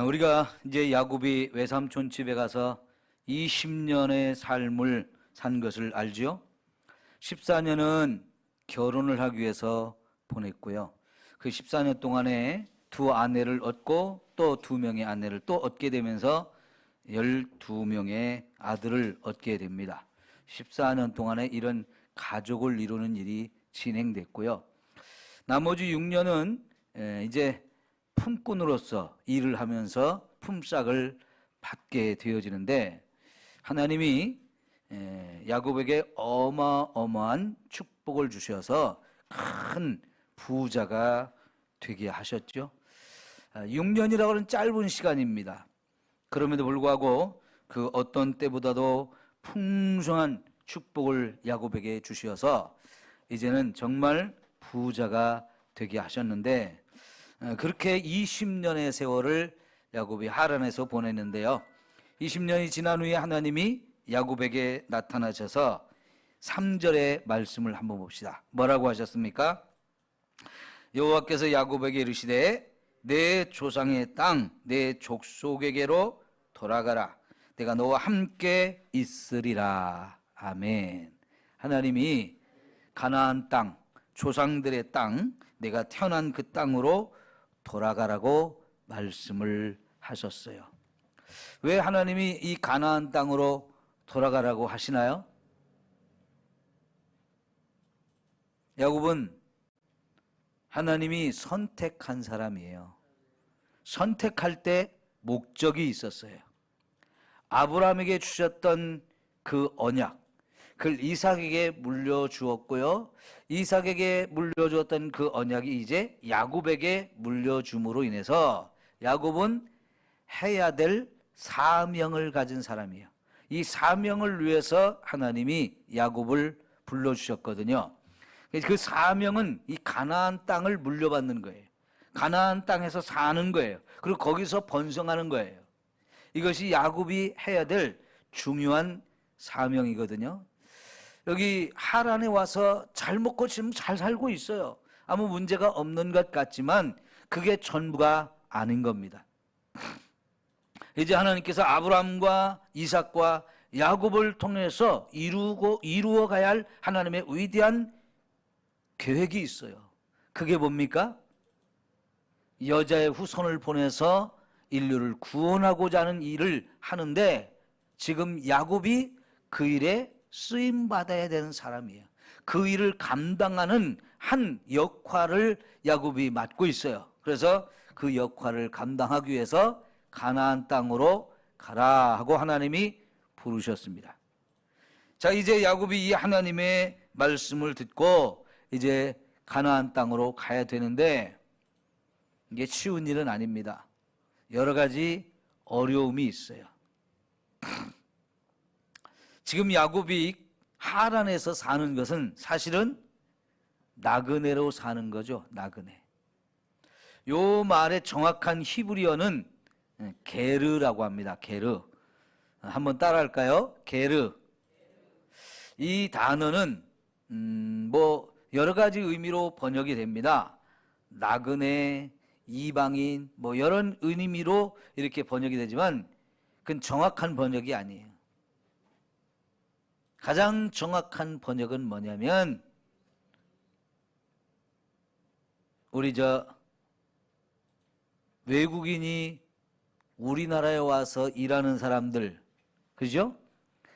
우리가 이제 야곱이 외삼촌 집에 가서 20년의 삶을 산 것을 알지요? 14년은 결혼을 하기 위해서 보냈고요. 그 14년 동안에 두 아내를 얻고 또 2명의 아내를 또 얻게 되면서 12명의 아들을 얻게 됩니다. 14년 동안에 이런 가족을 이루는 일이 진행됐고요. 나머지 6년은 이제 품꾼으로서 일을 하면서 품삯을 받게 되어지는데, 하나님이 야곱에게 어마어마한 축복을 주셔서 큰 부자가 되게 하셨죠. 6년이라고 하는 짧은 시간입니다. 그럼에도 불구하고 그 어떤 때보다도 풍성한 축복을 야곱에게 주셔서 이제는 정말 부자가 되게 하셨는데, 그렇게 20년의 세월을 야곱이 하란에서 보냈는데요. 20년이 지난 후에 하나님이 야곱에게 나타나셔서 3절의 말씀을 한번 봅시다. 뭐라고 하셨습니까? 여호와께서 야곱에게 이르시되 내 조상의 땅 내 족속에게로 돌아가라. 내가 너와 함께 있으리라. 아멘. 하나님이 가나안 땅, 조상들의 땅, 내가 태어난 그 땅으로 돌아가라고 말씀을 하셨어요. 왜 하나님이 이 가나안 땅으로 돌아가라고 하시나요? 야곱은 하나님이 선택한 사람이에요. 선택할 때 목적이 있었어요. 아브라함에게 주셨던 그 언약, 그걸 이삭에게 물려주었고요. 이삭에게 물려주었던 그 언약이 이제 야곱에게 물려줌으로 인해서 야곱은 해야 될 사명을 가진 사람이에요. 이 사명을 위해서 하나님이 야곱을 불러주셨거든요. 그 사명은 이 가나안 땅을 물려받는 거예요. 가나안 땅에서 사는 거예요. 그리고 거기서 번성하는 거예요. 이것이 야곱이 해야 될 중요한 사명이거든요. 여기 하란에 와서 잘 먹고 지금 잘 살고 있어요. 아무 문제가 없는 것 같지만 그게 전부가 아닌 겁니다. 이제 하나님께서 아브라함과 이삭과 야곱을 통해서 이루어 가야 할 하나님의 위대한 계획이 있어요. 그게 뭡니까? 여자의 후손을 보내서 인류를 구원하고자 하는 일을 하는데, 지금 야곱이 그 일에 쓰임받아야 되는 사람이에요. 그 일을 감당하는 한 역할을 야곱이 맡고 있어요. 그래서 그 역할을 감당하기 위해서 가나안 땅으로 가라 하고 하나님이 부르셨습니다. 자, 이제 야곱이 이 하나님의 말씀을 듣고 이제 가나안 땅으로 가야 되는데, 이게 쉬운 일은 아닙니다. 여러 가지 어려움이 있어요. 지금 야곱이 하란에서 사는 것은 사실은 나그네로 사는 거죠. 나그네. 요 말의 정확한 히브리어는 게르라고 합니다. 게르. 한번 따라할까요? 게르. 이 단어는 뭐 여러 가지 의미로 번역이 됩니다. 나그네, 이방인, 뭐 여러 의미로 이렇게 번역이 되지만 그건 정확한 번역이 아니에요. 가장 정확한 번역은 뭐냐면, 우리 외국인이 우리나라에 와서 일하는 사람들, 그죠?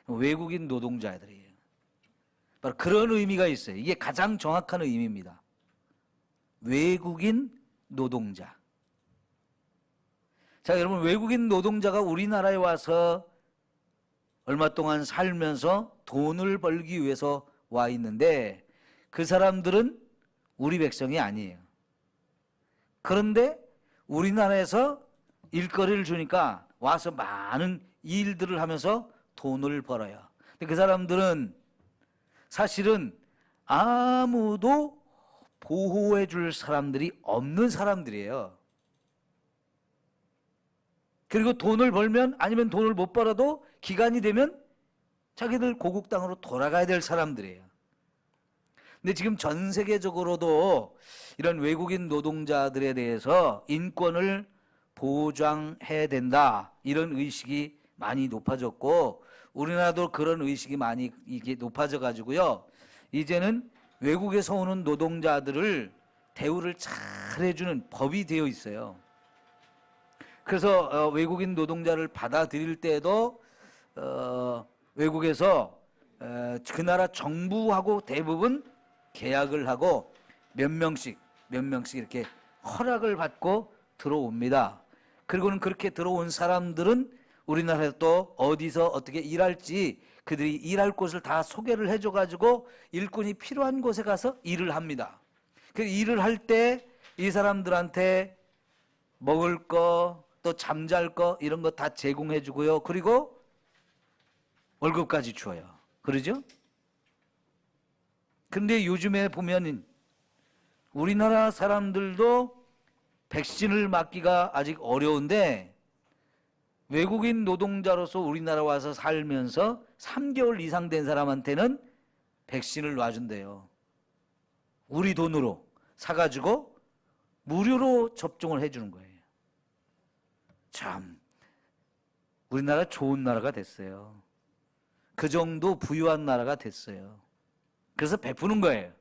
외국인 노동자들이에요. 바로 그런 의미가 있어요. 이게 가장 정확한 의미입니다. 외국인 노동자. 자, 여러분, 외국인 노동자가 우리나라에 와서 얼마 동안 살면서 돈을 벌기 위해서 와 있는데, 그 사람들은 우리 백성이 아니에요. 그런데 우리나라에서 일거리를 주니까 와서 많은 일들을 하면서 돈을 벌어요. 근데 그 사람들은 사실은 아무도 보호해 줄 사람들이 없는 사람들이에요. 그리고 돈을 벌면, 아니면 돈을 못 벌어도 기간이 되면 자기들 고국 땅으로 돌아가야 될 사람들이에요. 근데 지금 전 세계적으로도 이런 외국인 노동자들에 대해서 인권을 보장해야 된다. 이런 의식이 많이 높아졌고 우리나라도 그런 의식이 많이 이게 높아져 가지고요. 이제는 외국에서 오는 노동자들을 대우를 잘 해주는 법이 되어 있어요. 그래서 외국인 노동자를 받아들일 때도 외국에서 그 나라 정부하고 대부분 계약을 하고 몇 명씩 이렇게 허락을 받고 들어옵니다. 그리고는 그렇게 들어온 사람들은 우리나라에서 또 어디서 어떻게 일할지 그들이 일할 곳을 다 소개를 해줘가지고 일꾼이 필요한 곳에 가서 일을 합니다. 그 일을 할 때 이 사람들한테 먹을 거 또 잠잘 거 이런 거 다 제공해 주고요. 그리고 월급까지 줘요. 그러죠? 근데 요즘에 보면 우리나라 사람들도 백신을 맞기가 아직 어려운데 외국인 노동자로서 우리나라 와서 살면서 3개월 이상 된 사람한테는 백신을 놔준대요. 우리 돈으로 사가지고 무료로 접종을 해주는 거예요. 참 우리나라 좋은 나라가 됐어요. 그 정도 부유한 나라가 됐어요. 그래서 베푸는 거예요.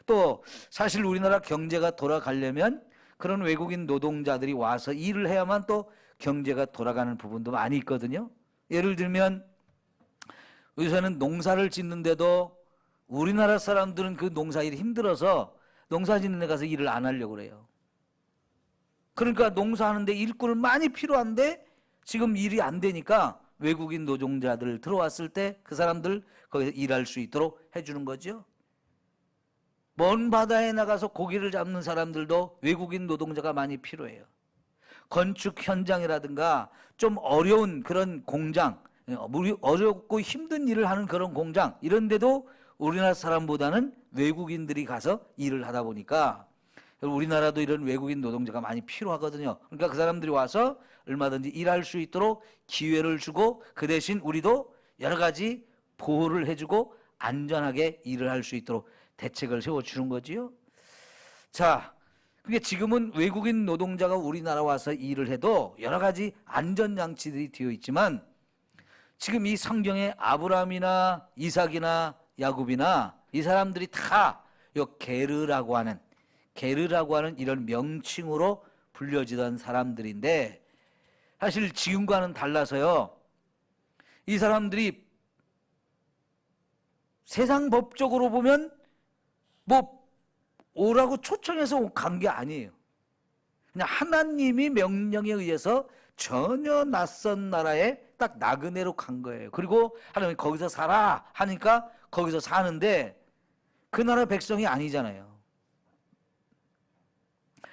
또 사실 우리나라 경제가 돌아가려면 그런 외국인 노동자들이 와서 일을 해야만 또 경제가 돌아가는 부분도 많이 있거든요. 예를 들면 요새는 농사를 짓는데도 우리나라 사람들은 그 농사일이 힘들어서 농사 짓는 데 가서 일을 안 하려고 그래요. 그러니까 농사하는데 일꾼을 많이 필요한데 지금 일이 안 되니까 외국인 노동자들 들어왔을 때 그 사람들 거기서 일할 수 있도록 해주는 거죠. 먼 바다에 나가서 고기를 잡는 사람들도 외국인 노동자가 많이 필요해요. 건축 현장이라든가 좀 어려운 그런 공장, 어렵고 힘든 일을 하는 그런 공장 이런 데도 우리나라 사람보다는 외국인들이 가서 일을 하다 보니까 우리나라도 이런 외국인 노동자가 많이 필요하거든요. 그러니까 그 사람들이 와서 얼마든지 일할 수 있도록 기회를 주고 그 대신 우리도 여러 가지 보호를 해주고 안전하게 일을 할 수 있도록 대책을 세워주는 거지요. 자, 그게 지금은 외국인 노동자가 우리나라 와서 일을 해도 여러 가지 안전장치들이 되어 있지만 지금 이 성경에 아브라함이나 이삭이나 야곱이나 이 사람들이 다 요 게르라고 하는 이런 명칭으로 불려지던 사람들인데 사실 지금과는 달라서요. 이 사람들이 세상 법적으로 보면 뭐 오라고 초청해서 간 게 아니에요. 그냥 하나님이 명령에 의해서 전혀 낯선 나라에 딱 나그네로 간 거예요. 그리고 하나님이 거기서 살아 하니까 거기서 사는데 그 나라 백성이 아니잖아요.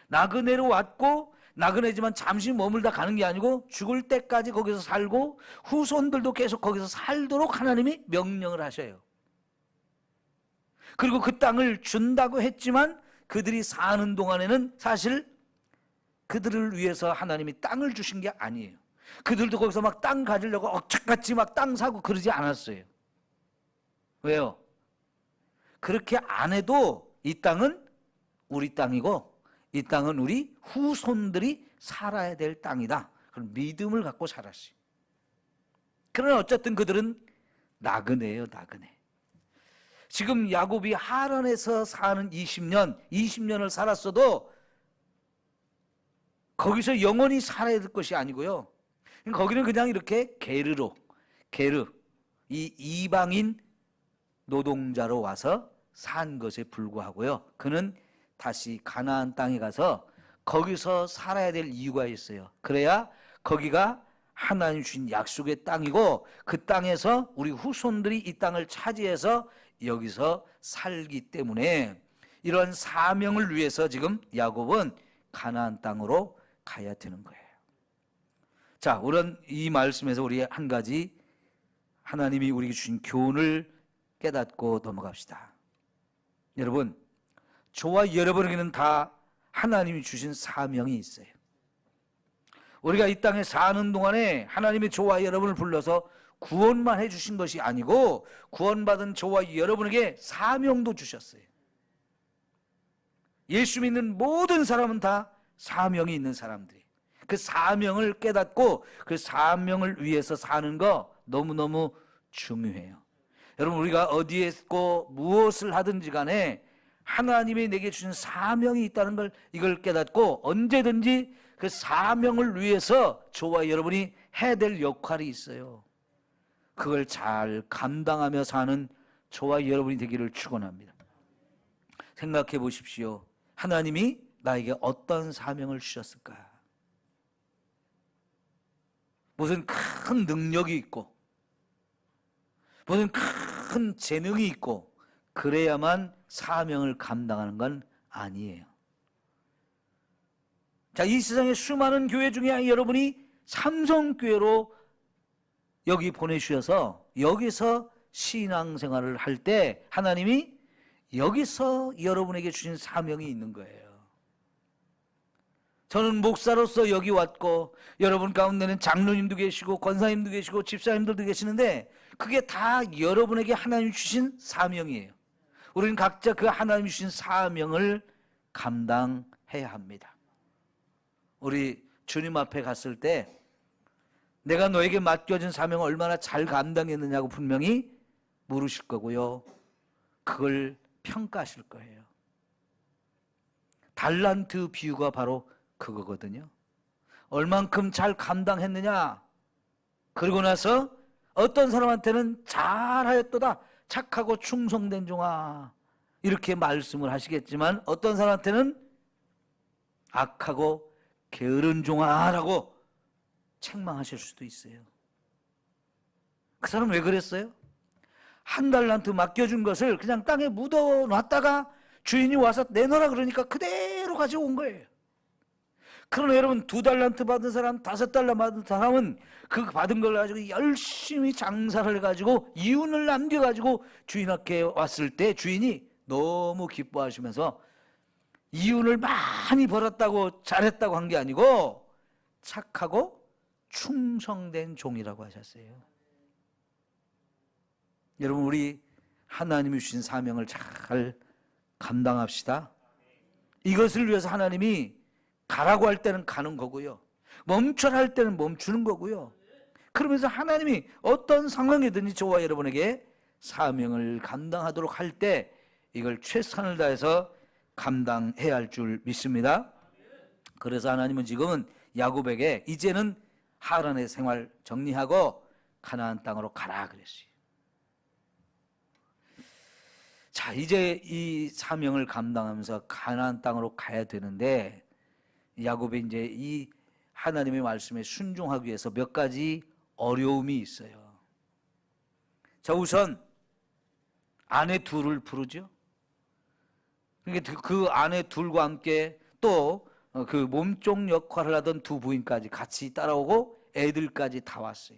나그네로 왔고 나그네지만 잠시 머물다 가는 게 아니고 죽을 때까지 거기서 살고 후손들도 계속 거기서 살도록 하나님이 명령을 하셔요. 그리고 그 땅을 준다고 했지만 그들이 사는 동안에는 사실 그들을 위해서 하나님이 땅을 주신 게 아니에요. 그들도 거기서 막 땅 가지려고 억척같이 막 땅 사고 그러지 않았어요. 왜요? 그렇게 안 해도 이 땅은 우리 땅이고 이 땅은 우리 후손들이 살아야 될 땅이다. 그런 믿음을 갖고 살았어요. 그러나 어쨌든 그들은 나그네예요, 나그네. 지금 야곱이 하란에서 사는 20년을 살았어도 거기서 영원히 살아야 될 것이 아니고요. 거기는 그냥 이렇게 게르, 이 이방인 노동자로 와서 산 것에 불과하고요. 그는 다시 가나안 땅에 가서 거기서 살아야 될 이유가 있어요. 그래야 거기가 하나님 주신 약속의 땅이고 그 땅에서 우리 후손들이 이 땅을 차지해서 여기서 살기 때문에 이런 사명을 위해서 지금 야곱은 가나안 땅으로 가야 되는 거예요. 자, 우선 이 말씀에서 우리 한 가지 하나님이 우리에게 주신 교훈을 깨닫고 넘어갑시다. 여러분, 저와 여러분에게는 다 하나님이 주신 사명이 있어요. 우리가 이 땅에 사는 동안에 하나님이 저와 여러분을 불러서 구원만 해주신 것이 아니고 구원받은 저와 여러분에게 사명도 주셨어요. 예수 믿는 모든 사람은 다 사명이 있는 사람들이에요. 그 사명을 깨닫고 그 사명을 위해서 사는 거 너무너무 중요해요. 여러분, 우리가 어디에 있고 무엇을 하든지 간에 하나님이 내게 주신 사명이 있다는 걸 이걸 깨닫고 언제든지 그 사명을 위해서 저와 여러분이 해야 될 역할이 있어요. 그걸 잘 감당하며 사는 저와 여러분이 되기를 축원합니다. 생각해 보십시오. 하나님이 나에게 어떤 사명을 주셨을까? 무슨 큰 능력이 있고 무슨 큰 재능이 있고 그래야만 사명을 감당하는 건 아니에요. 자, 이 세상의 수많은 교회 중에 여러분이 삼성교회로 여기 보내주셔서 여기서 신앙생활을 할 때 하나님이 여기서 여러분에게 주신 사명이 있는 거예요. 저는 목사로서 여기 왔고 여러분 가운데는 장로님도 계시고 권사님도 계시고 집사님들도 계시는데 그게 다 여러분에게 하나님 주신 사명이에요. 우리는 각자 그 하나님 주신 사명을 감당해야 합니다. 우리 주님 앞에 갔을 때 내가 너에게 맡겨진 사명을 얼마나 잘 감당했느냐고 분명히 물으실 거고요. 그걸 평가하실 거예요. 달란트 비유가 바로 그거거든요. 얼만큼 잘 감당했느냐. 그러고 나서 어떤 사람한테는 잘하였도다, 착하고 충성된 종아, 이렇게 말씀을 하시겠지만 어떤 사람한테는 악하고 게으른 종아라고 책망하실 수도 있어요. 그 사람은 왜 그랬어요? 한 달란트 맡겨준 것을 그냥 땅에 묻어놨다가 주인이 와서 내놓으라 그러니까 그대로 가지고 온 거예요. 그러나 여러분, 2달란트 받은 사람, 5달란트 받은 사람은 그 받은 걸 가지고 열심히 장사를 해가지고 이윤을 남겨가지고 주인 앞에 왔을 때 주인이 너무 기뻐하시면서 이윤을 많이 벌었다고 잘했다고 한 게 아니고 착하고 충성된 종이라고 하셨어요. 여러분, 우리 하나님이 주신 사명을 잘 감당합시다. 이것을 위해서 하나님이 가라고 할 때는 가는 거고요, 멈춰라 할 때는 멈추는 거고요. 그러면서 하나님이 어떤 상황이든지 저와 여러분에게 사명을 감당하도록 할 때 이걸 최선을 다해서 감당해야 할 줄 믿습니다. 그래서 하나님은 지금은 야곱에게 이제는 하란의 생활 정리하고 가나안 땅으로 가라 그랬어요. 자, 이제 이 사명을 감당하면서 가나안 땅으로 가야 되는데 야곱이 이제 이 하나님의 말씀에 순종하기 위해서 몇 가지 어려움이 있어요. 자, 우선 아내 둘을 부르죠. 그러니까 그 아내 둘과 함께 또 그 몸종 역할을 하던 두 부인까지 같이 따라오고 애들까지 다 왔어요.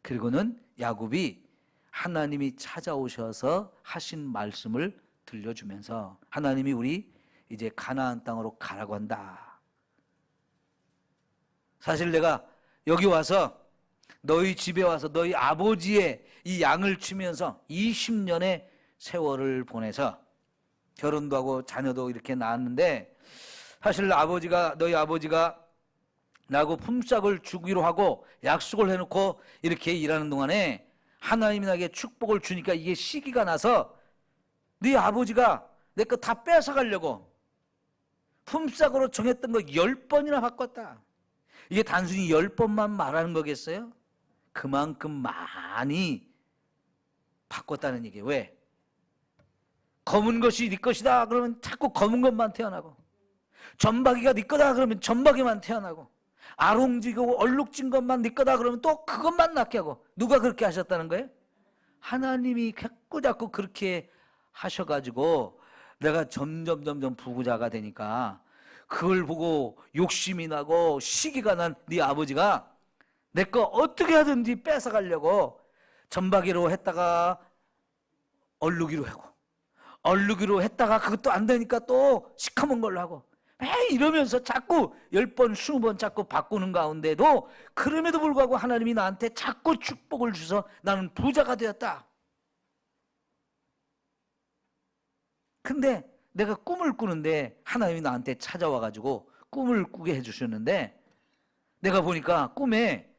그리고는 야곱이 하나님이 찾아오셔서 하신 말씀을 들려주면서 하나님이 우리 이제 가나안 땅으로 가라고 한다. 사실 내가 여기 와서 너희 집에 와서 너희 아버지의 이 양을 치면서 20년의 세월을 보내서 결혼도 하고 자녀도 이렇게 낳았는데 사실 너희 아버지가 나하고 품삯을 주기로 하고 약속을 해놓고 이렇게 일하는 동안에 하나님이 나에게 축복을 주니까 이게 시기가 나서 네 아버지가 내 거 다 뺏어가려고 품삯으로 정했던 거 10번이나 바꿨다. 이게 단순히 10번만 말하는 거겠어요? 그만큼 많이 바꿨다는 얘기예요. 왜? 검은 것이 네 것이다 그러면 자꾸 검은 것만 태어나고, 점박이가 네 거다 그러면 점박이만 태어나고, 아롱지고 얼룩진 것만 네 거다 그러면 또 그것만 낳게 하고. 누가 그렇게 하셨다는 거예요? 하나님이 자꾸 그렇게 하셔가지고 내가 점점 부부자가 되니까 그걸 보고 욕심이 나고 시기가 난 네 아버지가 내 거 어떻게 하든지 뺏어가려고 점박이로 했다가 얼룩이로 하고, 얼룩이로 했다가 그것도 안 되니까 또 시커먼 걸로 하고, 이러면서 자꾸 10번 20번 자꾸 바꾸는 가운데도 그럼에도 불구하고 하나님이 나한테 자꾸 축복을 주셔서 나는 부자가 되었다. 근데 내가 꿈을 꾸는데 하나님이 나한테 찾아와가지고 꿈을 꾸게 해주셨는데 내가 보니까 꿈에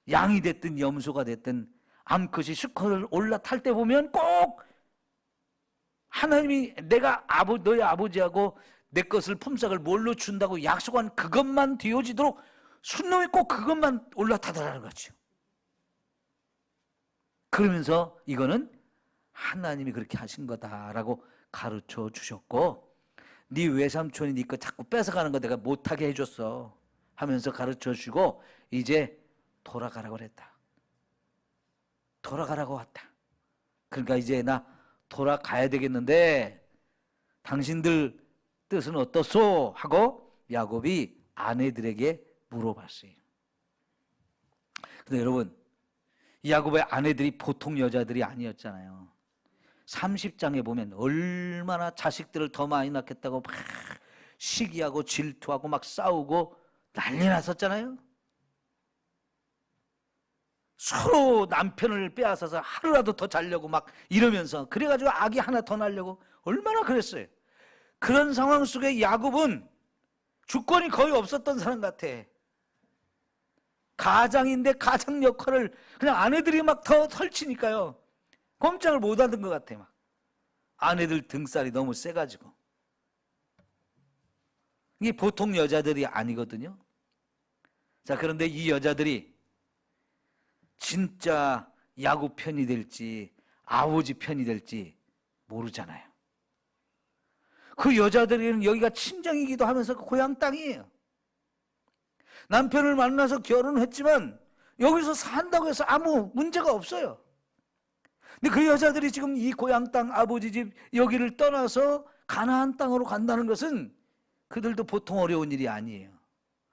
양이 됐든 염소가 됐든 암컷이 수컷을 올라탈 때 보면 꼭 하나님이 내가 너희 아버지하고 내 것을 품삯을 뭘로 준다고 약속한 그것만 되어지도록 순놈이 꼭 그것만 올라타더라는 거죠. 그러면서 이거는 하나님이 그렇게 하신 거다라고 가르쳐 주셨고, 네 외삼촌이 네 거 자꾸 뺏어가는 거 내가 못하게 해줬어 하면서 가르쳐 주고 이제 돌아가라고 그랬다. 돌아가라고 왔다. 그러니까 이제 나 돌아가야 되겠는데 당신들 뜻은 어떻소? 하고 야곱이 아내들에게 물어봤어요. 근데 여러분, 야곱의 아내들이 보통 여자들이 아니었잖아요. 30장에 보면 얼마나 자식들을 더 많이 낳겠다고 막 시기하고 질투하고 막 싸우고 난리 났었잖아요. 서로 남편을 빼앗아서 하루라도 더 자려고 막 이러면서, 그래가지고 아기 하나 더 낳으려고 얼마나 그랬어요. 그런 상황 속에 야곱은 주권이 거의 없었던 사람 같아. 가장인데 가장 역할을 그냥 아내들이 막 더 설치니까요, 꼼짝을 못 하던 것 같아. 막 아내들 등살이 너무 세가지고. 이게 보통 여자들이 아니거든요. 자, 그런데 이 여자들이 진짜 야곱 편이 될지 아버지 편이 될지 모르잖아요. 그 여자들은 여기가 친정이기도 하면서 고향 땅이에요. 남편을 만나서 결혼했지만 여기서 산다고 해서 아무 문제가 없어요. 근데 그 여자들이 지금 이 고향 땅 아버지 집 여기를 떠나서 가나안 땅으로 간다는 것은 그들도 보통 어려운 일이 아니에요.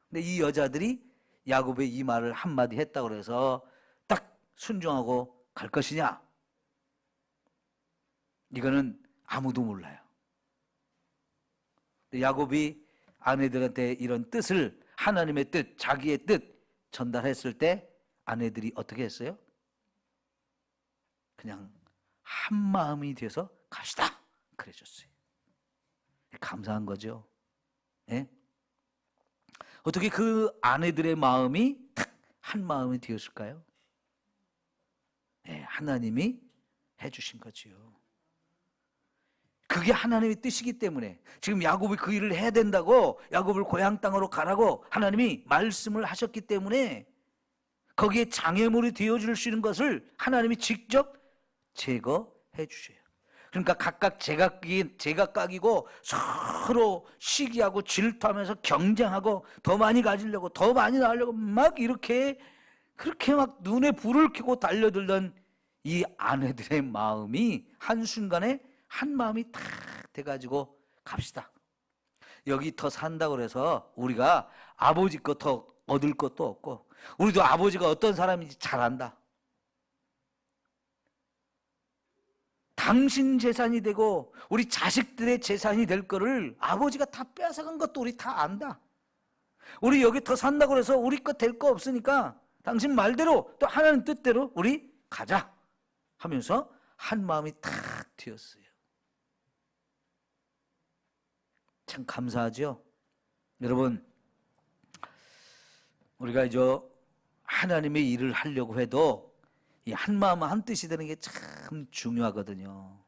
근데 이 여자들이 야곱의 이 말을 한마디 했다고 해서 딱 순종하고 갈 것이냐? 이거는 아무도 몰라요. 야곱이 아내들한테 이런 뜻을, 하나님의 뜻, 자기의 뜻 전달했을 때 아내들이 어떻게 했어요? 그냥 한 마음이 돼서 갑시다 그래줬어요. 감사한 거죠. 예? 어떻게 그 아내들의 마음이 탁 한 마음이 되었을까요? 예, 하나님이 해주신 거지요. 그게 하나님의 뜻이기 때문에 지금 야곱이 그 일을 해야 된다고, 야곱을 고향 땅으로 가라고 하나님이 말씀을 하셨기 때문에 거기에 장애물이 되어줄 수 있는 것을 하나님이 직접 제거해 주셔요. 그러니까 각각 제각각이고 서로 시기하고 질투하면서 경쟁하고 더 많이 가지려고 더 많이 낳으려고 막 이렇게 그렇게 막 눈에 불을 켜고 달려들던 이 아내들의 마음이 한순간에 한 마음이 탁 돼가지고 갑시다. 여기 더 산다고 그래서 우리가 아버지 것 더 얻을 것도 없고, 우리도 아버지가 어떤 사람인지 잘 안다. 당신 재산이 되고 우리 자식들의 재산이 될 거를 아버지가 다 뺏어간 것도 우리 다 안다. 우리 여기 더 산다고 해서 우리 것 될 거 없으니까 당신 말대로 또 하나님 뜻대로 우리 가자 하면서 한 마음이 탁 튀었어요. 참 감사하죠. 여러분, 우리가 이제 하나님의 일을 하려고 해도 이 한 마음 한 뜻이 되는 게 참 중요하거든요.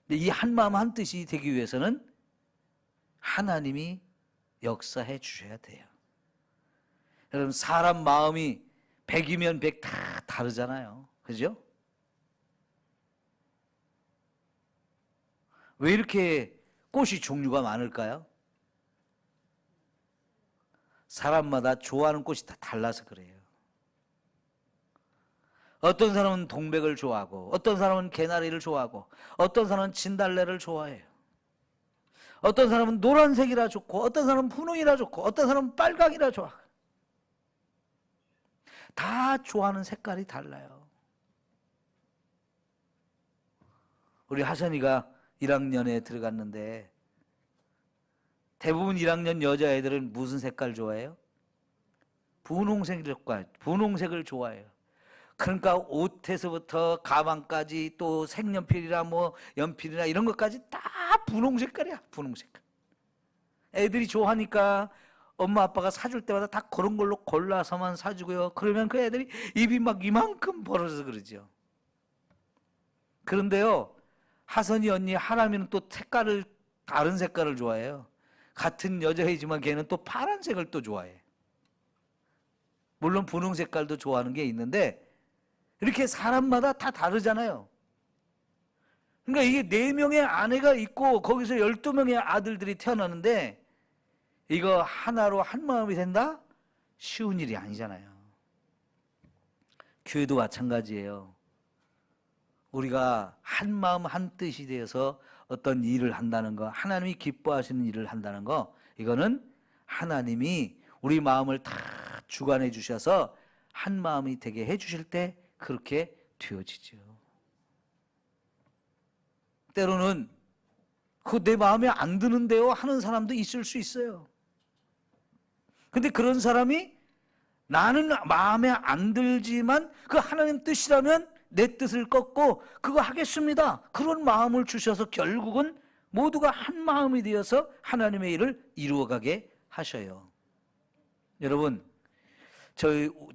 근데 이 한 마음 한 뜻이 되기 위해서는 하나님이 역사해 주셔야 돼요. 여러분, 사람 마음이 100이면 100 다 다르잖아요. 그죠? 왜 이렇게 꽃이 종류가 많을까요? 사람마다 좋아하는 꽃이 다 달라서 그래요. 어떤 사람은 동백을 좋아하고, 어떤 사람은 개나리를 좋아하고, 어떤 사람은 진달래를 좋아해요. 어떤 사람은 노란색이라 좋고, 어떤 사람은 분홍이라 좋고, 어떤 사람은 빨강이라 좋아. 다 좋아하는 색깔이 달라요. 우리 하선이가 1학년에 들어갔는데 대부분 1학년 여자애들은 무슨 색깔 좋아해요? 분홍색을 좋아해요. 그러니까 옷에서부터 가방까지 또 색연필이나 뭐 연필이나 이런 것까지 다 분홍 색깔이야. 분홍 색깔. 애들이 좋아하니까 엄마 아빠가 사줄 때마다 다 그런 걸로 골라서만 사주고요. 그러면 그 애들이 입이 막 이만큼 벌어져서 그러죠. 그런데요, 하선이 언니 하람이는 또 색깔을, 다른 색깔을 좋아해요. 같은 여자이지만 걔는 또 파란색을 또 좋아해. 물론 분홍 색깔도 좋아하는 게 있는데 이렇게 사람마다 다 다르잖아요. 그러니까 이게 4명의 아내가 있고 거기서 12명의 아들들이 태어나는데 이거 하나로 한 마음이 된다? 쉬운 일이 아니잖아요. 교회도 마찬가지예요. 우리가 한 마음 한 뜻이 되어서 어떤 일을 한다는 거, 하나님이 기뻐하시는 일을 한다는 거, 이거는 하나님이 우리 마음을 다 주관해 주셔서 한 마음이 되게 해 주실 때 그렇게 되어지죠. 때로는 그 내 마음에 안 드는데요 하는 사람도 있을 수 있어요. 근데 그런 사람이 나는 마음에 안 들지만 그 하나님 뜻이라면 내 뜻을 꺾고 그거 하겠습니다. 그런 마음을 주셔서 결국은 모두가 한 마음이 되어서 하나님의 일을 이루어가게 하셔요. 여러분,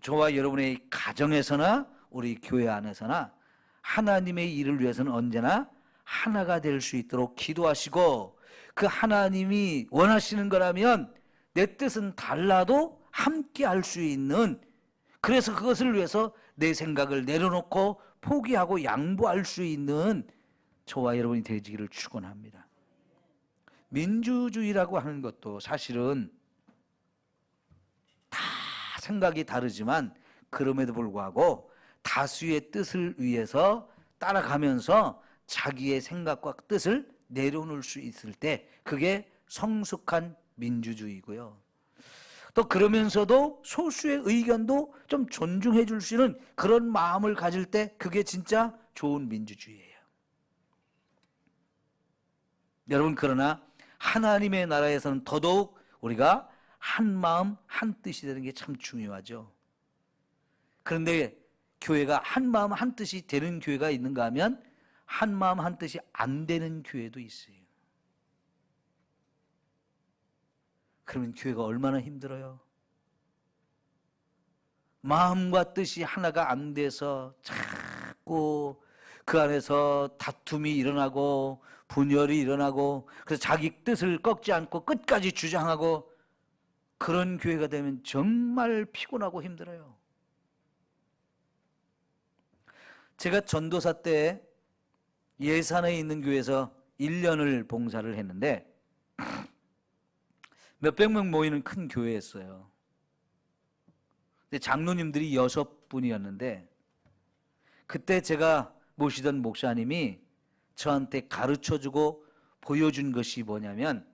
저와 여러분의 가정에서나 우리 교회 안에서나 하나님의 일을 위해서는 언제나 하나가 될 수 있도록 기도하시고, 그 하나님이 원하시는 거라면 내 뜻은 달라도 함께 할 수 있는, 그래서 그것을 위해서 내 생각을 내려놓고 포기하고 양보할 수 있는 저와 여러분이 되시기를 축원합니다. 민주주의라고 하는 것도 사실은 다 생각이 다르지만 그럼에도 불구하고 다수의 뜻을 위해서 따라가면서 자기의 생각과 뜻을 내려놓을 수 있을 때 그게 성숙한 민주주의고요. 또 그러면서도 소수의 의견도 좀 존중해 줄 수 있는 그런 마음을 가질 때 그게 진짜 좋은 민주주의예요. 여러분, 그러나 하나님의 나라에서는 더더욱 우리가 한 마음 한 뜻이 되는 게 참 중요하죠. 그런데 교회가 한 마음 한 뜻이 되는 교회가 있는가 하면 한 마음 한 뜻이 안 되는 교회도 있어요. 그러면 교회가 얼마나 힘들어요. 마음과 뜻이 하나가 안 돼서 자꾸 그 안에서 다툼이 일어나고 분열이 일어나고, 그래서 자기 뜻을 꺾지 않고 끝까지 주장하고, 그런 교회가 되면 정말 피곤하고 힘들어요. 제가 전도사 때 예산에 있는 교회에서 1년을 봉사를 했는데 몇백 명 모이는 큰 교회였어요. 근데 장로님들이 6분이었는데 그때 제가 모시던 목사님이 저한테 가르쳐주고 보여준 것이 뭐냐면,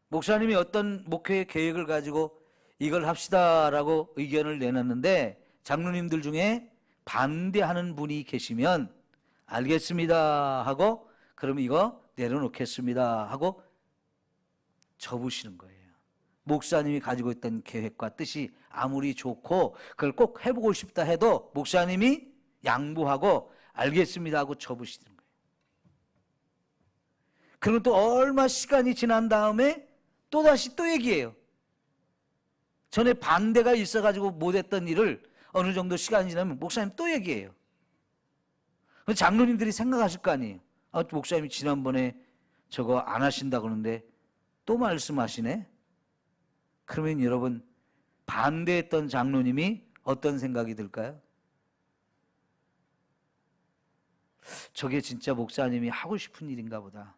목사님이 어떤 목회 계획을 가지고 이걸 합시다라고 의견을 내놨는데 장로님들 중에 반대하는 분이 계시면 알겠습니다 하고, 그럼 이거 내려놓겠습니다 하고 접으시는 거예요. 목사님이 가지고 있던 계획과 뜻이 아무리 좋고 그걸 꼭 해보고 싶다 해도 목사님이 양보하고 알겠습니다 하고 접으시는 거예요. 그리고 또 얼마 시간이 지난 다음에 또다시 또 얘기해요. 전에 반대가 있어가지고 못했던 일을 어느 정도 시간이 지나면 목사님 또 얘기해요. 장로님들이 생각하실 거 아니에요. 아, 목사님이 지난번에 저거 안 하신다 그러는데 또 말씀하시네. 그러면 여러분, 반대했던 장로님이 어떤 생각이 들까요? 저게 진짜 목사님이 하고 싶은 일인가 보다.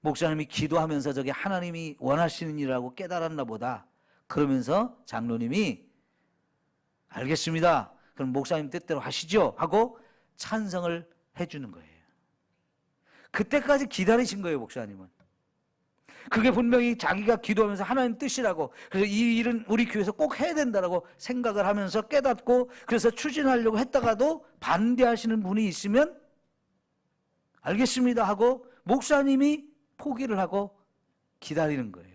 목사님이 기도하면서 저게 하나님이 원하시는 일이라고 깨달았나 보다. 그러면서 장로님이 알겠습니다. 그럼 목사님 뜻대로 하시죠 하고 찬성을 해주는 거예요. 그때까지 기다리신 거예요, 목사님은. 그게 분명히 자기가 기도하면서 하나님 뜻이라고, 그래서 이 일은 우리 교회에서 꼭 해야 된다라고 생각을 하면서 깨닫고 그래서 추진하려고 했다가도 반대하시는 분이 있으면 알겠습니다 하고 목사님이 포기를 하고 기다리는 거예요.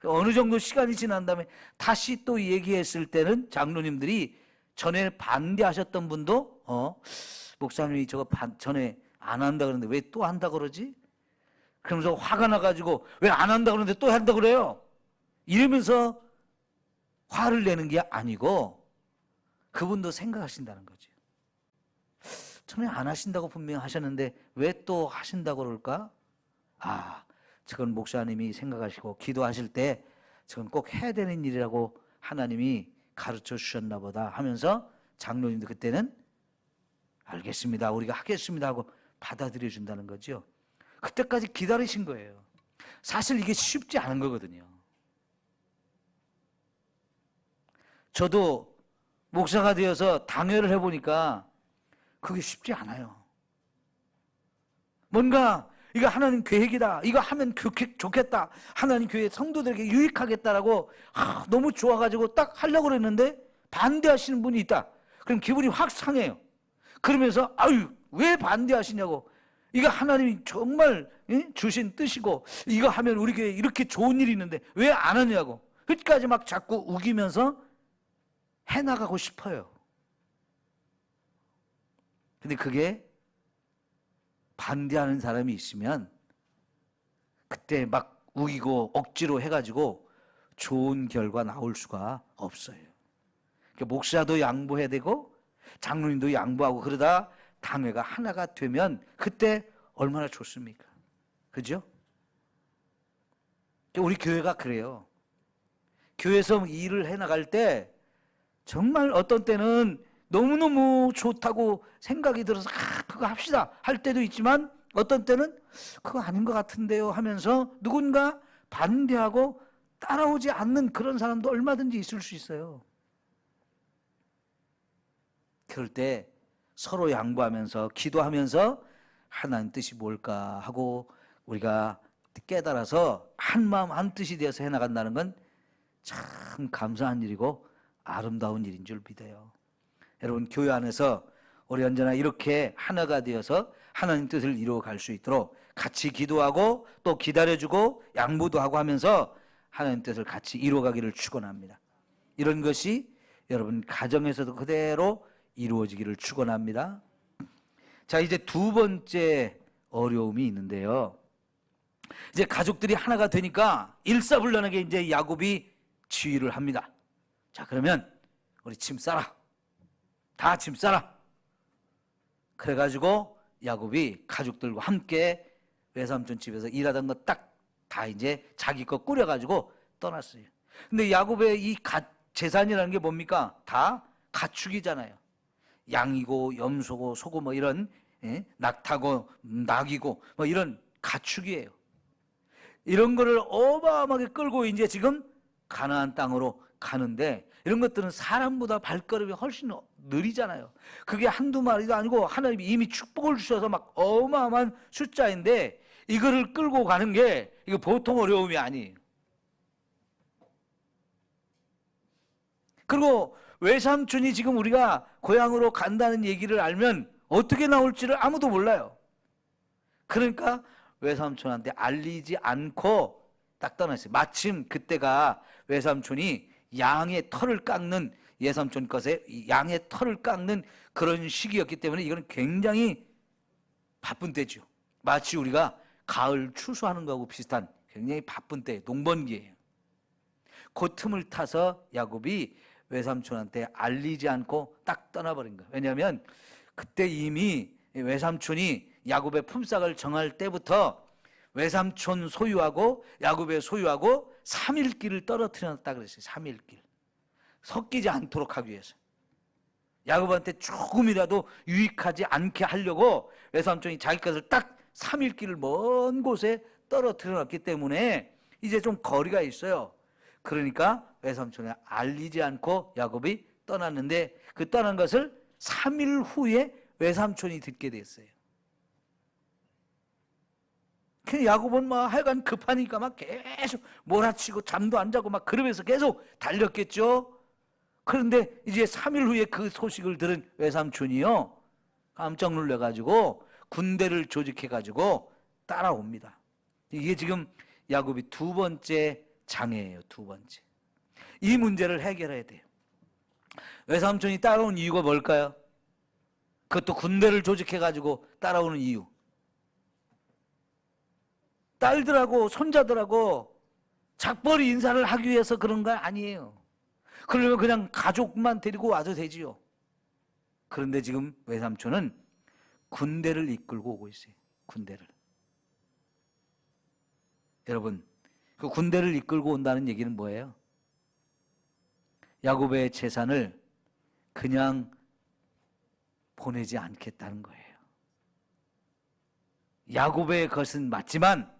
어느 정도 시간이 지난 다음에 다시 또 얘기했을 때는 장로님들이 전에 반대하셨던 분도 목사님이 저거 전에 안 한다 그러는데 왜 또 한다 그러지? 그러면서 화가 나가지고 왜 안 한다 그러는데 또 한다 그래요. 이러면서 화를 내는 게 아니고 그분도 생각하신다는 거죠. 처음에 안 하신다고 분명히 하셨는데 왜 또 하신다고 그럴까? 아, 저건 목사님이 생각하시고 기도하실 때 저건 꼭 해야 되는 일이라고 하나님이 가르쳐 주셨나 보다 하면서 장로님도 그때는 알겠습니다, 우리가 하겠습니다 하고 받아들여 준다는 거죠. 그때까지 기다리신 거예요. 사실 이게 쉽지 않은 거거든요. 저도 목사가 되어서 당회를 해보니까 그게 쉽지 않아요. 뭔가 이거 하나님 계획이다, 이거 하면 좋겠다, 하나님 교회 성도들에게 유익하겠다라고 너무 좋아가지고 딱 하려고 그랬는데 반대하시는 분이 있다. 그럼 기분이 확 상해요. 그러면서 아유 왜 반대하시냐고, 이거 하나님이 정말 주신 뜻이고 이거 하면 우리 교회에 이렇게 좋은 일이 있는데 왜 안 하냐고 끝까지 막 자꾸 우기면서 해나가고 싶어요. 근데 그게 반대하는 사람이 있으면 그때 막 우기고 억지로 해가지고 좋은 결과 나올 수가 없어요. 그러니까 목사도 양보해야 되고 장로님도 양보하고 그러다 당회가 하나가 되면 그때 얼마나 좋습니까? 그죠? 우리 교회가 그래요. 교회에서 일을 해나갈 때 정말 어떤 때는 너무너무 좋다고 생각이 들어서 그거 합시다 할 때도 있지만 어떤 때는 그거 아닌 것 같은데요 하면서 누군가 반대하고 따라오지 않는 그런 사람도 얼마든지 있을 수 있어요. 그럴 때 서로 양보하면서 기도하면서 하나님 뜻이 뭘까 하고 우리가 깨달아서 한 마음 한 뜻이 되어서 해나간다는 건 참 감사한 일이고 아름다운 일인 줄 믿어요. 여러분, 교회 안에서 우리 언제나 이렇게 하나가 되어서 하나님 뜻을 이루어갈 수 있도록 같이 기도하고 또 기다려주고 양보도 하고 하면서 하나님 뜻을 같이 이루어가기를 축원합니다. 이런 것이 여러분 가정에서도 그대로 이루어지기를 축원합니다. 자, 이제 두 번째 어려움이 있는데요. 이제 가족들이 하나가 되니까 일사불란하게 이제 야곱이 지휘를 합니다. 자, 그러면 우리 짐 싸라. 다 짐 싸라. 그래가지고 야곱이 가족들과 함께 외삼촌 집에서 일하던 거 딱 다 이제 자기 거 꾸려가지고 떠났어요. 근데 야곱의 이 재산이라는 게 뭡니까? 다 가축이잖아요. 양이고 염소고 소고 뭐 이런 낙타고 낙이고 뭐 이런 가축이에요. 이런 거를 어마어마하게 끌고 이제 지금 가나안 땅으로 가는데 이런 것들은 사람보다 발걸음이 훨씬 느리잖아요. 그게 한두 마리도 아니고 하나님이 이미 축복을 주셔서 막 어마어마한 숫자인데 이거를 끌고 가는 게 이거 보통 어려움이 아니에요. 그리고 외삼촌이 지금 우리가 고향으로 간다는 얘기를 알면 어떻게 나올지를 아무도 몰라요. 그러니까 외삼촌한테 알리지 않고 딱 떠났어요. 마침 그때가 외삼촌이 양의 털을 깎는 예삼촌 것에 양의 털을 깎는 그런 시기였기 때문에 이건 굉장히 바쁜 때죠. 마치 우리가 가을 추수하는 거하고 비슷한 굉장히 바쁜 때, 농번기예요. 그 틈을 타서 야곱이 외삼촌한테 알리지 않고 딱 떠나버린 거예요. 왜냐하면 그때 이미 외삼촌이 야곱의 품삯을 정할 때부터 외삼촌 소유하고 야곱의 소유하고 3일길을 떨어뜨렸다 그랬어요. 3일길. 섞이지 않도록 하기 위해서. 야곱한테 조금이라도 유익하지 않게 하려고 외삼촌이 자기 것을 딱 3일길을 먼 곳에 떨어뜨려 놨기 때문에 이제 좀 거리가 있어요. 그러니까 외삼촌에 알리지 않고 야곱이 떠났는데 그 떠난 것을 3일 후에 외삼촌이 듣게 됐어요. 그 야곱은 막 하여간 급하니까 막 계속 몰아치고 잠도 안 자고 막 그러면서 계속 달렸겠죠. 그런데 이제 3일 후에 그 소식을 들은 외삼촌이요 깜짝 놀래가지고 군대를 조직해가지고 따라옵니다. 이게 지금 야곱이 두 번째 장애예요. 두 번째. 이 문제를 해결해야 돼요. 외삼촌이 따라온 이유가 뭘까요? 그것도 군대를 조직해가지고 따라오는 이유. 딸들하고 손자들하고 작벌이 인사를 하기 위해서 그런 거 아니에요. 그러면 그냥 가족만 데리고 와도 되지요. 그런데 지금 외삼촌은 군대를 이끌고 오고 있어요. 군대를. 여러분, 그 군대를 이끌고 온다는 얘기는 뭐예요? 야곱의 재산을 그냥 보내지 않겠다는 거예요. 야곱의 것은 맞지만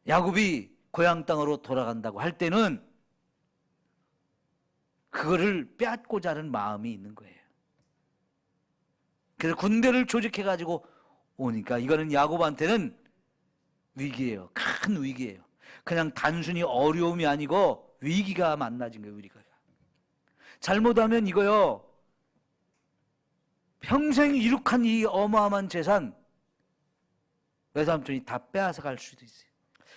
야곱이 고향 땅으로 돌아간다고 할 때는 그거를 빼앗고자 하는 마음이 있는 거예요. 그래서 군대를 조직해가지고 오니까 이거는 야곱한테는 위기예요. 큰 위기예요. 그냥 단순히 어려움이 아니고 위기가 만나진 거예요. 위기가. 잘못하면 이거요, 평생 이룩한 이 어마어마한 재산 외삼촌이 다 빼앗아 갈 수도 있어요.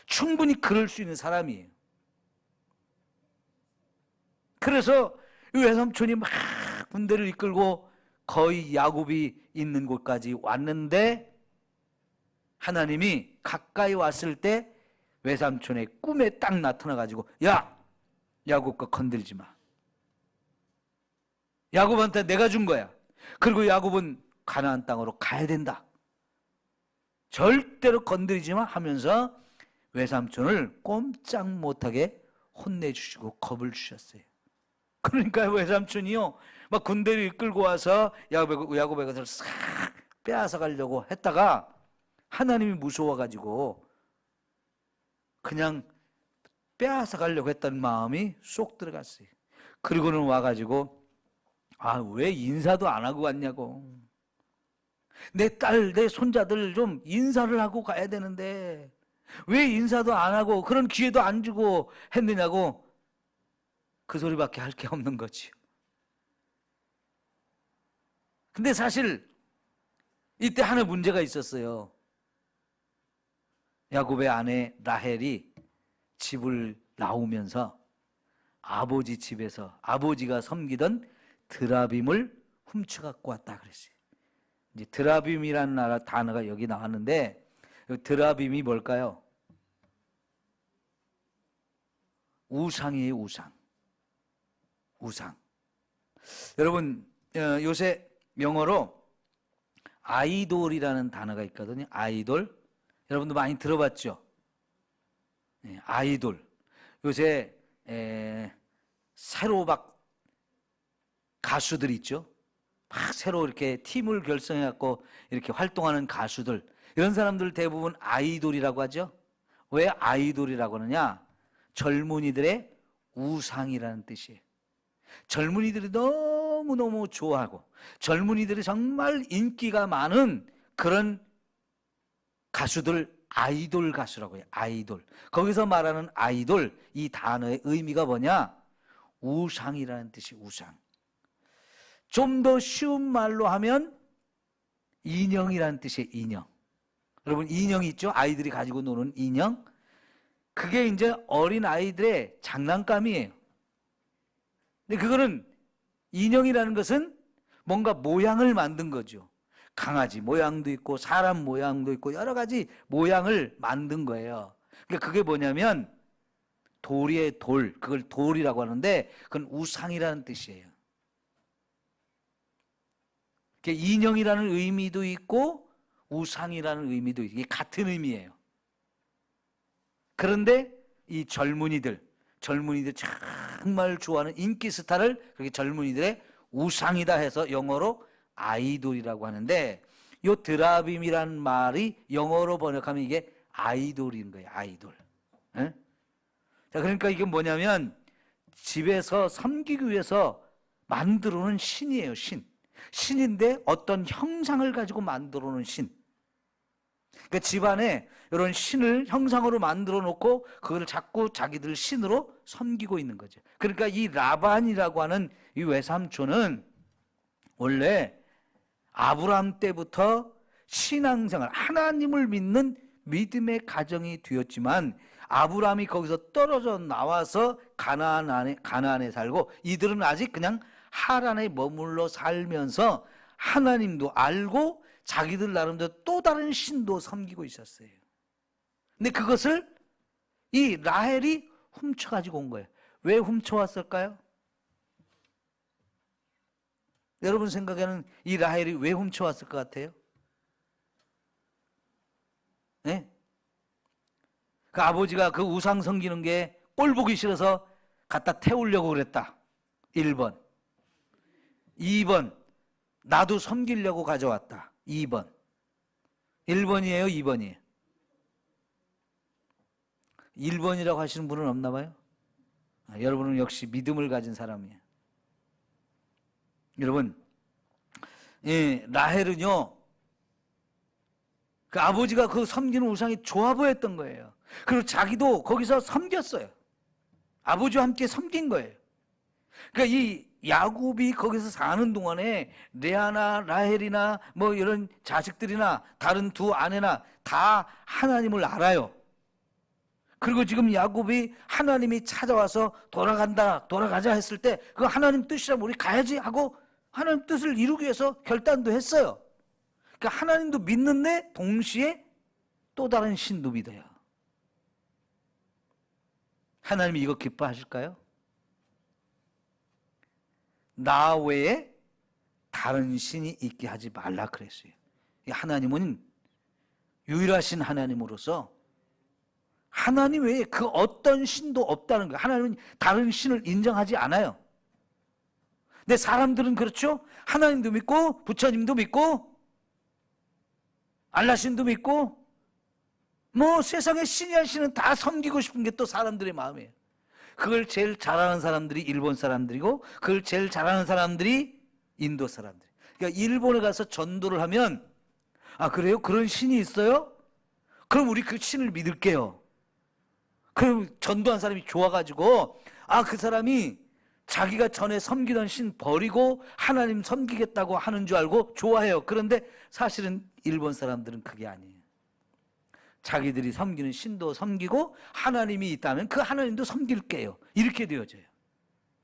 충분히 그럴 수 있는 사람이에요. 그래서 외삼촌이 막 군대를 이끌고 거의 야곱이 있는 곳까지 왔는데 하나님이 가까이 왔을 때 외삼촌의 꿈에 딱 나타나가지고 야! 야곱 거 건들지 마. 야곱한테 내가 준 거야. 그리고 야곱은 가나안 땅으로 가야 된다. 절대로 건드리지 마 하면서 외삼촌을 꼼짝 못하게 혼내주시고 겁을 주셨어요. 그러니까 외삼촌이요 막 군대를 이끌고 와서 야곱의 것을 싹 빼앗아 가려고 했다가 하나님이 무서워가지고 그냥 빼앗아 가려고 했다는 마음이 쏙 들어갔어요. 그리고는 와가지고 왜 인사도 안 하고 왔냐고. 내 딸, 내 손자들 좀 인사를 하고 가야 되는데 왜 인사도 안 하고 그런 기회도 안 주고 했느냐고. 그 소리밖에 할 게 없는 거지요. 근데 사실 이때 하나 문제가 있었어요. 야곱의 아내 라헬이 집을 나오면서 아버지 집에서 아버지가 섬기던 드라빔을 훔쳐갖고 왔다 그랬어요. 이제 드라빔이라는 단어가 여기 나왔는데 드라빔이 뭘까요? 우상이에요. 우상. 여러분 요새 영어로 아이돌이라는 단어가 있거든요. 아이돌. 여러분도 많이 들어봤죠? 네, 아이돌. 요새 새로 막 가수들 있죠? 막 새로 이렇게 팀을 결성해갖고 이렇게 활동하는 가수들. 이런 사람들 대부분 아이돌이라고 하죠? 왜 아이돌이라고 하느냐? 젊은이들의 우상이라는 뜻이에요. 젊은이들이 너무너무 좋아하고 젊은이들이 정말 인기가 많은 그런 가수들 아이돌 가수라고 해요. 아이돌. 거기서 말하는 아이돌 이 단어의 의미가 뭐냐? 우상이라는 뜻이 우상. 좀 더 쉬운 말로 하면 인형이라는 뜻이에요. 인형. 여러분 인형 있죠? 아이들이 가지고 노는 인형. 그게 이제 어린 아이들의 장난감이에요. 근데 그거는 인형이라는 것은 뭔가 모양을 만든 거죠. 강아지 모양도 있고 사람 모양도 있고 여러 가지 모양을 만든 거예요. 그러니까 그게 뭐냐면 돌이의 돌, 그걸 돌이라고 하는데 그건 우상이라는 뜻이에요. 인형이라는 의미도 있고 우상이라는 의미도 있고 이게 같은 의미예요. 그런데 이 젊은이들 정말 좋아하는 인기 스타를 그렇게 젊은이들의 우상이다 해서 영어로 아이돌이라고 하는데 이 드라빔이라는 말이 영어로 번역하면 이게 아이돌인 거예요. 아이돌. 에? 자, 그러니까 이게 뭐냐면 집에서 섬기기 위해서 만들어 놓은 신이에요. 신인데 어떤 형상을 가지고 만들어 놓은 신. 그러니까 집안에 이런 신을 형상으로 만들어 놓고 그걸 자꾸 자기들 신으로 섬기고 있는 거죠. 그러니까 이 라반이라고 하는 이 외삼촌은 원래 아브라함 때부터 신앙생활, 하나님을 믿는 믿음의 가정이 되었지만 아브라함이 거기서 떨어져 나와서 가나안에 살고 이들은 아직 그냥 하란에 머물러 살면서 하나님도 알고 자기들 나름대로 또 다른 신도 섬기고 있었어요. 근데 그것을 이 라헬이 훔쳐가지고 온 거예요. 왜 훔쳐왔을까요? 여러분 생각에는 이 라헬이 왜 훔쳐왔을 것 같아요? 네? 그 아버지가 그 우상 섬기는 게 꼴 보기 싫어서 갖다 태우려고 그랬다. 1번. 2번. 나도 섬기려고 가져왔다. 2번. 1번이에요? 2번이에요? 1번이라고 하시는 분은 없나 봐요? 여러분은 역시 믿음을 가진 사람이에요. 여러분, 라헬은요, 그 아버지가 그 섬기는 우상이 좋아 보였던 거예요. 그리고 자기도 거기서 섬겼어요. 아버지와 함께 섬긴 거예요. 그러니까 이 야곱이 거기서 사는 동안에 레아나 라헬이나 뭐 이런 자식들이나 다른 두 아내나 다 하나님을 알아요. 그리고 지금 야곱이 하나님이 찾아와서 돌아가자 했을 때 그 하나님 뜻이라면 우리 가야지 하고 하나님 뜻을 이루기 위해서 결단도 했어요. 그러니까 하나님도 믿는데 동시에 또 다른 신도 믿어요. 하나님이 이거 기뻐하실까요? 나 외에 다른 신이 있게 하지 말라 그랬어요. 하나님은 유일하신 하나님으로서 하나님 외에 그 어떤 신도 없다는 거예요. 하나님은 다른 신을 인정하지 않아요. 근데 사람들은 그렇죠? 하나님도 믿고 부처님도 믿고 알라신도 믿고 뭐 세상에 신이한 신은 다 섬기고 싶은 게 또 사람들의 마음이에요. 그걸 제일 잘하는 사람들이 일본 사람들이고 그걸 제일 잘하는 사람들이 인도 사람들. 그러니까 일본에 가서 전도를 하면 아 그래요? 그런 신이 있어요? 그럼 우리 그 신을 믿을게요. 그럼 전도한 사람이 좋아가지고 아 그 사람이 자기가 전에 섬기던 신 버리고 하나님 섬기겠다고 하는 줄 알고 좋아해요. 그런데 사실은 일본 사람들은 그게 아니에요. 자기들이 섬기는 신도 섬기고 하나님이 있다면 그 하나님도 섬길게요. 이렇게 되어져요.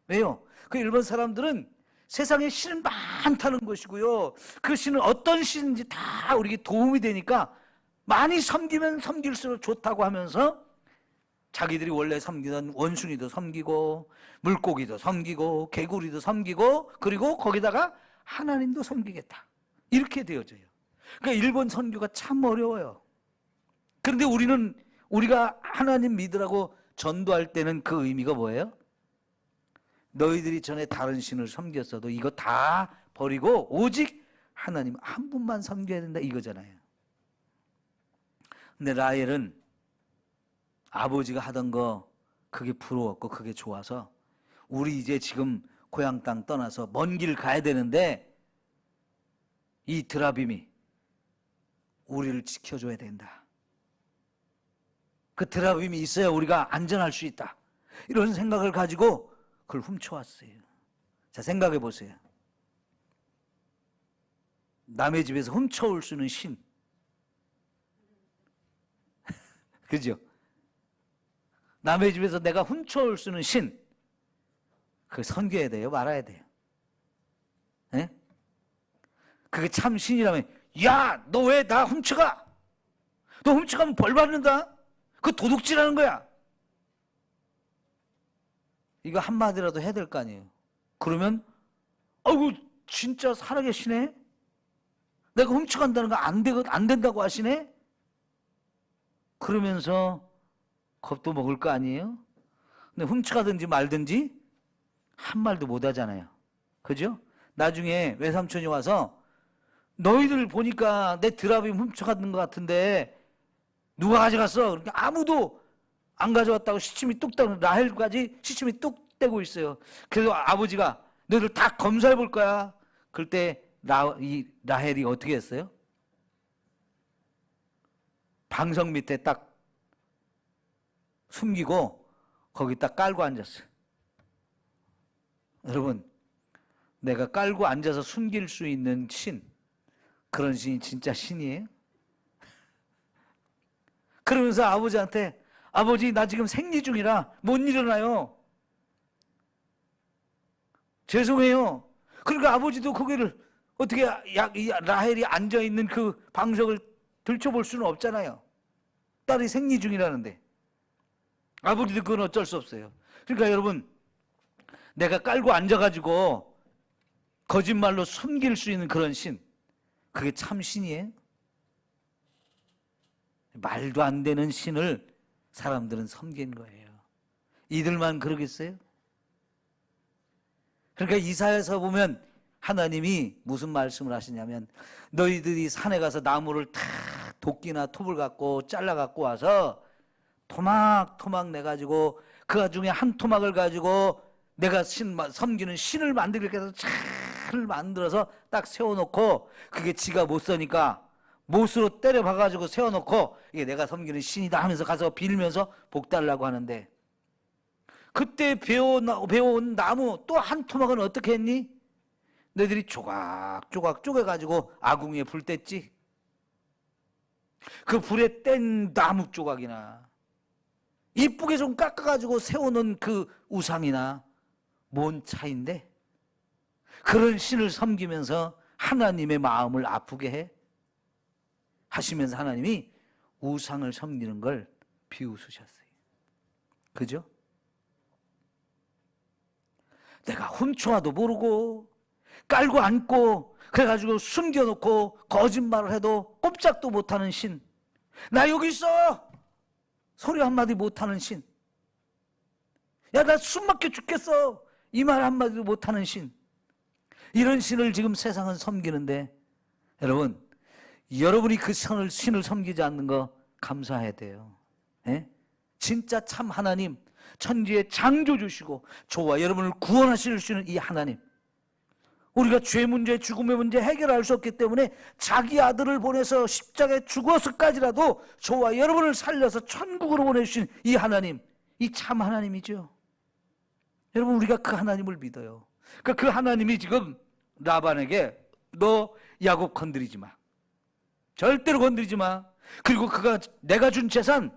왜요? 그 일본 사람들은 세상에 신은 많다는 것이고요. 그 신은 어떤 신인지 다 우리에게 도움이 되니까 많이 섬기면 섬길수록 좋다고 하면서 자기들이 원래 섬기던 원숭이도 섬기고 물고기도 섬기고 개구리도 섬기고 그리고 거기다가 하나님도 섬기겠다. 이렇게 되어져요. 그러니까 일본 선교가 참 어려워요. 그런데 우리가 하나님 믿으라고 전도할 때는 그 의미가 뭐예요? 너희들이 전에 다른 신을 섬겼어도 이거 다 버리고 오직 하나님 한 분만 섬겨야 된다 이거잖아요. 근데 라헬은 아버지가 하던 거 그게 부러웠고 그게 좋아서 우리 이제 지금 고향 땅 떠나서 먼 길 가야 되는데 이 드라빔이 우리를 지켜줘야 된다. 그 드라빔이 있어야 우리가 안전할 수 있다. 이런 생각을 가지고 그걸 훔쳐왔어요. 자, 생각해 보세요. 남의 집에서 훔쳐올 수 있는 신. 그죠? 남의 집에서 내가 훔쳐올 수 있는 신. 그걸 섬겨야 돼요? 말아야 돼요? 네? 그게 참 신이라면 야! 너 왜 나 훔쳐가? 너 훔쳐가면 벌 받는다? 그 도둑질하는 거야. 이거 한마디라도 해야 될 거 아니에요. 그러면 아이고 진짜 살아계시네. 내가 훔쳐간다는 거 안 된다고 하시네. 그러면서 겁도 먹을 거 아니에요. 근데 훔쳐가든지 말든지 한 말도 못 하잖아요. 그죠? 나중에 외삼촌이 와서 너희들 보니까 내 드라빔 훔쳐갔는 것 같은데 누가 가져갔어? 그러니까 아무도 안 가져왔다고 시침이 뚝 떼고 라헬까지 시침이 뚝 떼고 있어요. 그래서 아버지가 너희들 다 검사해 볼 거야. 그럴 때 라헬이 어떻게 했어요? 방석 밑에 딱 숨기고 거기 딱 깔고 앉았어요. 여러분, 내가 깔고 앉아서 숨길 수 있는 신, 그런 신이 진짜 신이에요? 그러면서 아버지한테 아버지 나 지금 생리 중이라 못 일어나요. 죄송해요. 그러니까 아버지도 거기를 어떻게 라헬이 앉아있는 그 방석을 들춰볼 수는 없잖아요. 딸이 생리 중이라는데 아버지도 그건 어쩔 수 없어요. 그러니까 여러분, 내가 깔고 앉아가지고 거짓말로 숨길 수 있는 그런 신, 그게 참 신이에요? 말도 안 되는 신을 사람들은 섬긴 거예요. 이들만 그러겠어요? 그러니까 이사야서 보면 하나님이 무슨 말씀을 하시냐면, 너희들이 산에 가서 나무를 다 도끼나 톱을 갖고 잘라 갖고 와서 토막토막 내가지고 그 중에 한 토막을 가지고 내가 섬기는 신을 만들게 해서 잘 만들어서 딱 세워놓고, 그게 지가 못 써니까 못으로 때려 박아가지고 세워놓고 이게 내가 섬기는 신이다 하면서 가서 빌면서 복 달라고 하는데, 그때 배워온 나무 또 한 토막은 어떻게 했니? 너희들이 조각조각 쪼개가지고 아궁이에 불 뗐지? 그 불에 뗀 나무 조각이나 이쁘게 좀 깎아가지고 세워놓은 그 우상이나 뭔 차인데, 그런 신을 섬기면서 하나님의 마음을 아프게 해? 하시면서 하나님이 우상을 섬기는 걸 비웃으셨어요. 그죠? 내가 훔쳐와도 모르고 깔고 앉고 그래가지고 숨겨놓고 거짓말을 해도 꼼짝도 못하는 신, 나 여기 있어! 소리 한마디 못하는 신, 야 나 숨 막혀 죽겠어! 이 말 한마디도 못하는 신, 이런 신을 지금 세상은 섬기는데, 여러분, 여러분이 그 신을 섬기지 않는 거 감사해야 돼요. 예? 진짜 참 하나님, 천지의 창조주시고 저와 여러분을 구원하실 수 있는 이 하나님, 우리가 죄 문제, 죽음의 문제 해결할 수 없기 때문에 자기 아들을 보내서 십자가에 죽어서까지라도 저와 여러분을 살려서 천국으로 보내주신 이 하나님, 이 참 하나님이죠. 여러분, 우리가 그 하나님을 믿어요. 그러니까 그 하나님이 지금 라반에게 너 야곱 건드리지 마, 절대로 건드리지 마, 그리고 그가 내가 준 재산,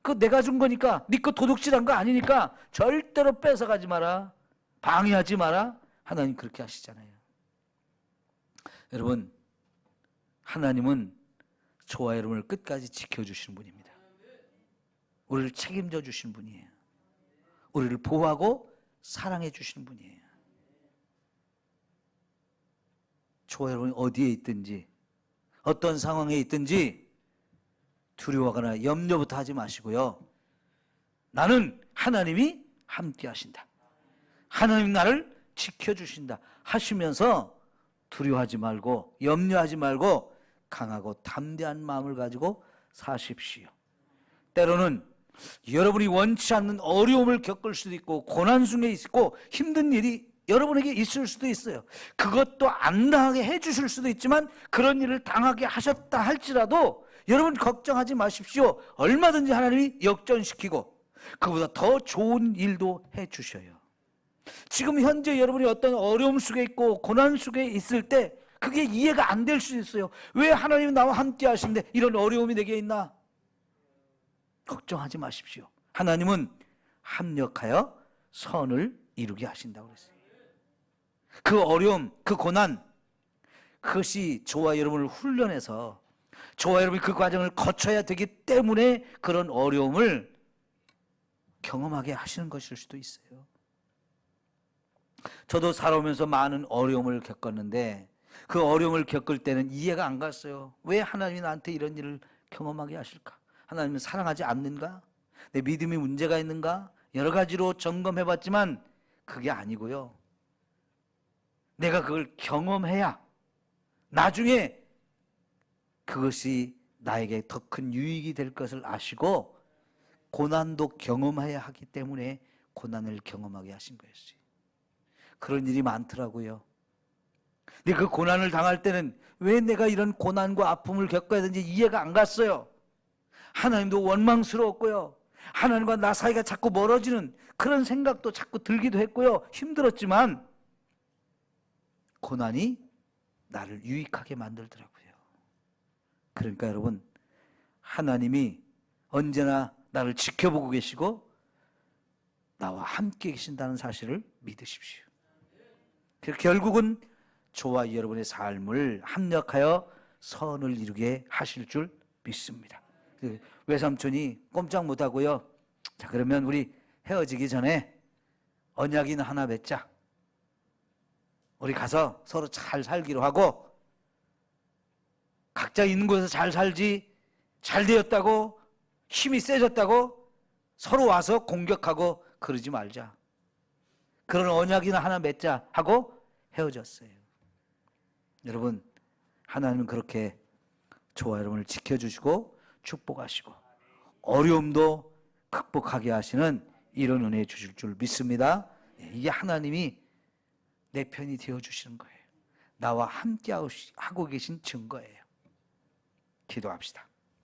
그거 내가 준 거니까, 네 거 도둑질한 거 아니니까 절대로 뺏어가지 마라, 방해하지 마라. 하나님 그렇게 하시잖아요. 여러분, 하나님은 저와 여러분을 끝까지 지켜주시는 분입니다. 우리를 책임져 주시는 분이에요. 우리를 보호하고 사랑해 주시는 분이에요. 저와 여러분이 어디에 있든지 어떤 상황에 있든지 두려워하거나 염려부터 하지 마시고요, 나는 하나님이 함께 하신다, 하나님 나를 지켜주신다 하시면서 두려워하지 말고 염려하지 말고 강하고 담대한 마음을 가지고 사십시오. 때로는 여러분이 원치 않는 어려움을 겪을 수도 있고 고난 중에 있고 힘든 일이 여러분에게 있을 수도 있어요. 그것도 안 당하게 해주실 수도 있지만, 그런 일을 당하게 하셨다 할지라도 여러분 걱정하지 마십시오. 얼마든지 하나님이 역전시키고 그보다 더 좋은 일도 해주셔요. 지금 현재 여러분이 어떤 어려움 속에 있고 고난 속에 있을 때 그게 이해가 안 될 수 있어요. 왜 하나님이 나와 함께 하시는데 이런 어려움이 내게 있나? 걱정하지 마십시오. 하나님은 합력하여 선을 이루게 하신다고 그랬어요. 그 어려움, 그 고난, 그것이 저와 여러분을 훈련해서 저와 여러분이 그 과정을 거쳐야 되기 때문에 그런 어려움을 경험하게 하시는 것일 수도 있어요. 저도 살아오면서 많은 어려움을 겪었는데 그 어려움을 겪을 때는 이해가 안 갔어요. 왜 하나님이 나한테 이런 일을 경험하게 하실까? 하나님은 사랑하지 않는가? 내 믿음이 문제가 있는가? 여러 가지로 점검해봤지만 그게 아니고요, 내가 그걸 경험해야 나중에 그것이 나에게 더 큰 유익이 될 것을 아시고 고난도 경험해야 하기 때문에 고난을 경험하게 하신 거였어요. 그런 일이 많더라고요. 근데 그 고난을 당할 때는 왜 내가 이런 고난과 아픔을 겪어야 되는지 이해가 안 갔어요. 하나님도 원망스러웠고요, 하나님과 나 사이가 자꾸 멀어지는 그런 생각도 자꾸 들기도 했고요, 힘들었지만 고난이 나를 유익하게 만들더라고요. 그러니까 여러분, 하나님이 언제나 나를 지켜보고 계시고 나와 함께 계신다는 사실을 믿으십시오. 결국은 저와 여러분의 삶을 합력하여 선을 이루게 하실 줄 믿습니다. 그 외삼촌이 꼼짝 못하고요. 자, 그러면 우리 헤어지기 전에 언약인 하나 맺자. 우리 가서 서로 잘 살기로 하고 각자 있는 곳에서 잘 살지, 잘 되었다고 힘이 세졌다고 서로 와서 공격하고 그러지 말자. 그런 언약이나 하나 맺자 하고 헤어졌어요. 여러분, 하나님은 그렇게 저와 여러분을 지켜주시고 축복하시고 어려움도 극복하게 하시는 이런 은혜 주실 줄 믿습니다. 이게 하나님이 내 편이 되어주시는 거예요. 나와 함께 하고 계신 증거예요. 기도합시다.